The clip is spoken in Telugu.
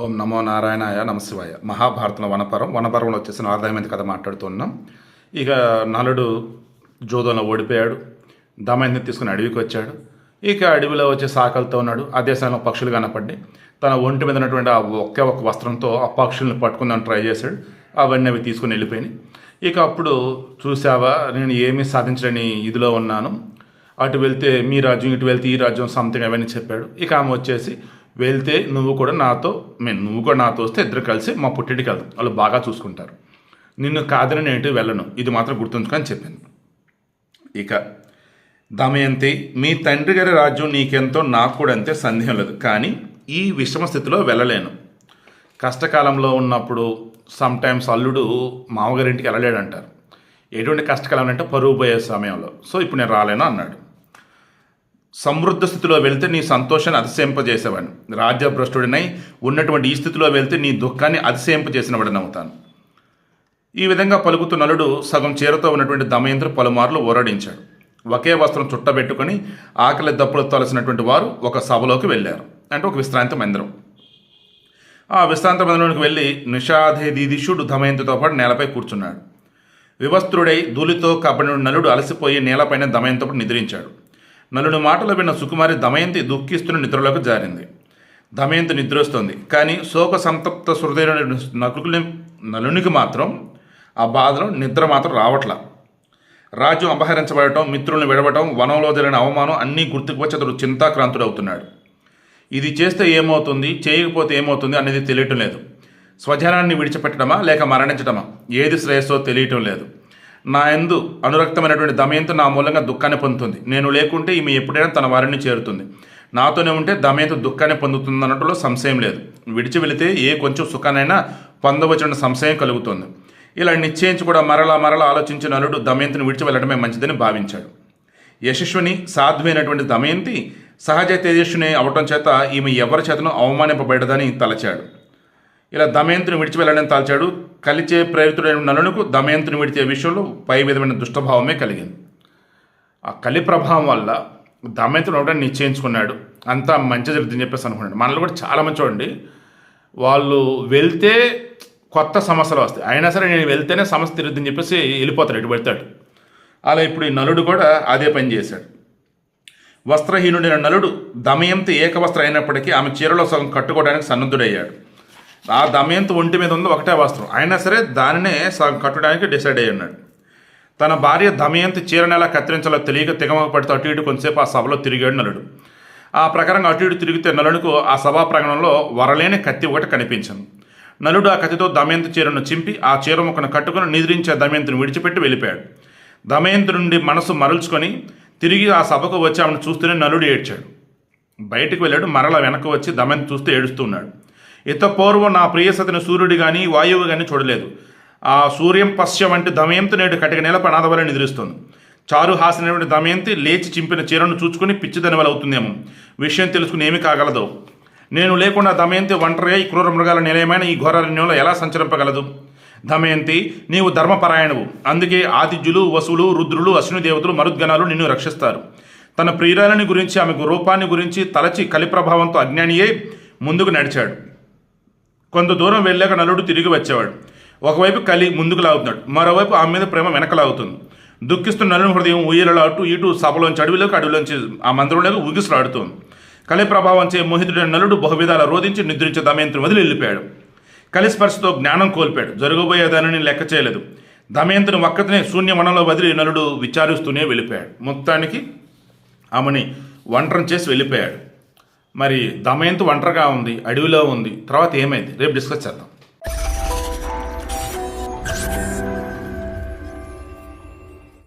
ఓం నమో నారాయణాయ నమశివాయ. మహాభారతంలో వనపర్వంలో వచ్చేసిన ఆదాయమైన కథ మాట్లాడుతున్నాం. ఇక నలుడు జోదంలో ఓడిపోయాడు. దమయంతిని తీసుకుని అడవికి వచ్చాడు. ఇక అడవిలో వచ్చే సాకలతో ఉన్నాడు. ఆ దేశంలో పక్షులు కనపడి తన ఒంటి మీద ఉన్నటువంటి ఆ ఒకే ఒక వస్త్రంతో ఆ పక్షుల్ని పట్టుకుందామని ట్రై చేశాడు. అవన్నీ అవి తీసుకుని వెళ్ళిపోయినాయి. ఇక అప్పుడు చూసావా, నేను ఏమీ సాధించలేని ఇదిలో ఉన్నాను, అటు వెళ్తే మీ రాజ్యం, ఇటు వెళ్తే ఈ రాజ్యం, సంథింగ్ అవన్నీ చెప్పాడు. ఇక ఆమె వచ్చేసి, వెళ్తే నువ్వు కూడా నాతో వస్తే ఇద్దరు కలిసి మా పుట్టింటికి వెళ్తాం, వాళ్ళు బాగా చూసుకుంటారు, నిన్ను కాదని నేను వెళ్ళను, ఇది మాత్రం గుర్తుంచుకొని చెప్పింది. ఇక దమయంతి, మీ తండ్రి గారి రాజ్యం నీకెంతో నాకు కూడా అంతే, సందేహం లేదు, కానీ ఈ విషమ స్థితిలో వెళ్ళలేను. కష్టకాలంలో ఉన్నప్పుడు సమ్టైమ్స్ అల్లుడు మామగారింటికి వెళ్ళలేడంటారు. ఎటువంటి కష్టకాలం అంటే పరువు పోయే సమయంలో. సో ఇప్పుడు నేను రాలేను అన్నాడు. సమృద్ధ స్థితిలో వెళ్తే నీ సంతోషాన్ని అతిశయింపజేసేవాడిని, రాజ్యభ్రష్టుడినై ఉన్నటువంటి ఈ స్థితిలో వెళ్తే నీ దుఃఖాన్ని అతిశయింపజేసినవాడిని అవుతాను. ఈ విధంగా పలుకుతూ నలుడు సగం చీరతో ఉన్నటువంటి దమయంతిని పలుమార్లు ఓరడించాడు. ఒకే వస్త్రం చుట్టబెట్టుకుని ఆకలి దప్పులు తలసినటువంటి వారు ఒక సభలోకి వెళ్ళారు, అంటే ఒక విశ్రాంతి మందిరం. ఆ విశ్రాంతి మందిరంలోకి వెళ్ళి నిషాధేదిషుడు దమయంతితో పాటు నేలపై కూర్చున్నాడు. వివస్త్రుడై ధూళితో కప్పడిన నలుడు అలసిపోయి నేలపైన దమయంతితో నిద్రించాడు. నలుడి మాటలు విన్న సుకుమారి దమయంతి దుఃఖిస్తున్న నిద్రలోకి జారింది. దమయంతి నిద్రొస్తుంది, కానీ శోక సంతప్త హృదయ నలునికి మాత్రం ఆ బాధలో నిద్ర మాత్రం రావట్లా. రాజ్యం అపహరించబడటం, మిత్రులను విడవటం, వనంలో జరిగిన అవమానం అన్నీ గుర్తుకు వచ్చి అతడు చింతాక్రాంతుడవుతున్నాడు. ఇది చేస్తే ఏమవుతుంది, చేయకపోతే ఏమవుతుంది అనేది తెలియటం లేదు. స్వజనాన్ని విడిచిపెట్టడమా లేక మరణించడమా, ఏది శ్రేయస్సో తెలియటం లేదు. నా యందు అనురక్తమైనటువంటి దమయంతి నా మూలంగా దుఃఖాన్ని పొందుతుంది. నేను లేకుంటే ఈమె ఎప్పుడైనా తన వారిని చేరుతుంది. నాతోనే ఉంటే దమయంతి దుఃఖాన్ని పొందుతుంది అన్నట్లో సంశయం లేదు. విడిచి వెళితే ఏ కొంచెం సుఖానైనా పొందవచ్చిన సంశయం కలుగుతుంది. ఇలా నిశ్చయించి కూడా మరలా ఆలోచించిన నలుడు దమయంతిని విడిచి వెళ్ళడమే మంచిదని భావించాడు. యశస్విని సాధ్వైనటువంటి దమయంతి సహజ తేజస్విని అవటం చేత ఈమె ఎవరి చేతను అవమానింపబడదని తలచాడు. ఇలా దమయంతిని విడిచి వెళ్ళాలని తలచాడు. కలిచే ప్రేరితుడైన నలునికి దమయంతిని విడిచే విషయంలో పై విధమైన దుష్టభావమే కలిగింది. ఆ కలి ప్రభావం వల్ల దమయంతిని ఒకటి నిశ్చయించుకున్నాడు, అంతా మంచి జరుగుతుందని చెప్పేసి అనుకున్నాడు. మనలో కూడా చాలామంది చూడండి, వాళ్ళు వెళ్తే కొత్త సమస్యలు వస్తాయి, అయినా సరే నేను వెళ్తేనే సమస్య తిరుగుతుందని చెప్పేసి వెళ్ళిపోతాడు, ఇటు పెడతాడు. అలా ఇప్పుడు ఈ నలుడు కూడా అదే పని చేశాడు. వస్త్రహీనుడైన నలుడు దమయంతి ఏకవస్త్ర అయినప్పటికీ ఆమె చీరలో సగం కట్టుకోవడానికి సన్నద్ధుడయ్యాడు. ఆ దమయంతి ఒంటి మీద ఉంది ఒకటే వస్త్రం, అయినా సరే దానినే సగం కట్టడానికి డిసైడ్ అయ్యి ఉన్నాడు. తన భార్య దమయంతి చీరను ఎలా కత్తిరించాలో తెలియక తిగమక పడుతూ అటు ఇటు కొంతసేపు ఆ సభలో తిరిగాడు నలుడు. ఆ ప్రకారంగా అటు ఇటు తిరిగితే నలుడుకు ఆ సభా ప్రాంగణంలో వరలేని కత్తి ఒకటి కనిపించింది. నలుడు ఆ కత్తితో దమయంతి చీరను చింపి ఆ చీర ముక్కను కట్టుకుని నిద్రించే దమయంతిని విడిచిపెట్టి వెళ్ళిపోయాడు. దమయంతి నుండి మనసు మరల్చుకొని తిరిగి ఆ సభకు వచ్చి ఆమెను చూస్తూనే నలుడు ఏడ్చాడు. బయటికి వెళ్ళాడు. మరల వెనక్కి వచ్చి దమయంతి చూస్తూ ఏడుస్తూ ఉన్నాడు. పూర్వం నా ప్రియసతిని సూర్యుడు కానీ వాయువు కానీ చూడలేదు. ఆ సూర్యం పశ్య వంటి దమయంతి నేడు కటిక నేల అనాథ వలె నిద్రిస్తుంది. చారు హాసినటువంటి దమయంతి లేచి చింపిన చీరను చూచుకుని పిచ్చిదని వల్ల అవుతుందేమో, విషయం తెలుసుకుని ఏమి కాగలదు. నేను లేకుండా దమయంతి ఒంటరిగా ఈ క్రూర మృగాల నిలయమైన ఈ ఘోరారణ్యంలో ఎలా సంచరింపగలదు? దమయంతి, నీవు ధర్మపరాయణవు, అందుకే ఆదిత్యులు, వసువులు, రుద్రులు, అశ్విని దేవతలు, మరుద్గణాలు నిన్ను రక్షిస్తారు. తన ప్రియురాలని గురించి, ఆమె రూపాన్ని గురించి తలచి కలి ప్రభావంతో అజ్ఞానియే ముందుకు నడిచాడు. కొంత దూరం వెళ్ళాక నలుడు తిరిగి వచ్చేవాడు. ఒకవైపు కలి ముందుకు లాగుతున్నాడు, మరోవైపు ఆమె మీద ప్రేమ వెనకలాగుతుంది. దుఃఖిస్తున్న నలుని హృదయం ఊయలలో అటు ఇటు సభలోంచి అడవిలోంచి ఆ మందిరంలోకి ఊగిసలాడుతుంది. కలి ప్రభావం చే మోహితుడైన నలుడు బహువిధాల రోధించి నిద్రించే దమయంతిని వదిలి వెళ్ళిపోయాడు. కలిస్పర్శతో జ్ఞానం కోల్పాడు. జరగబోయేదానిని లెక్క చేయలేదు. దమయంతిని ఒక్కతనే శూన్యవనంలో వదిలి నలుడు విచారిస్తూనే వెళ్ళిపోయాడు. మొత్తానికి ఆమెని ఒంటరం చేసి వెళ్ళిపోయాడు. మరి దమయంతి ఒంటరిగా ఉంది, అడవిలో ఉంది, తర్వాత ఏమైంది రేపు డిస్కస్ చేద్దాం.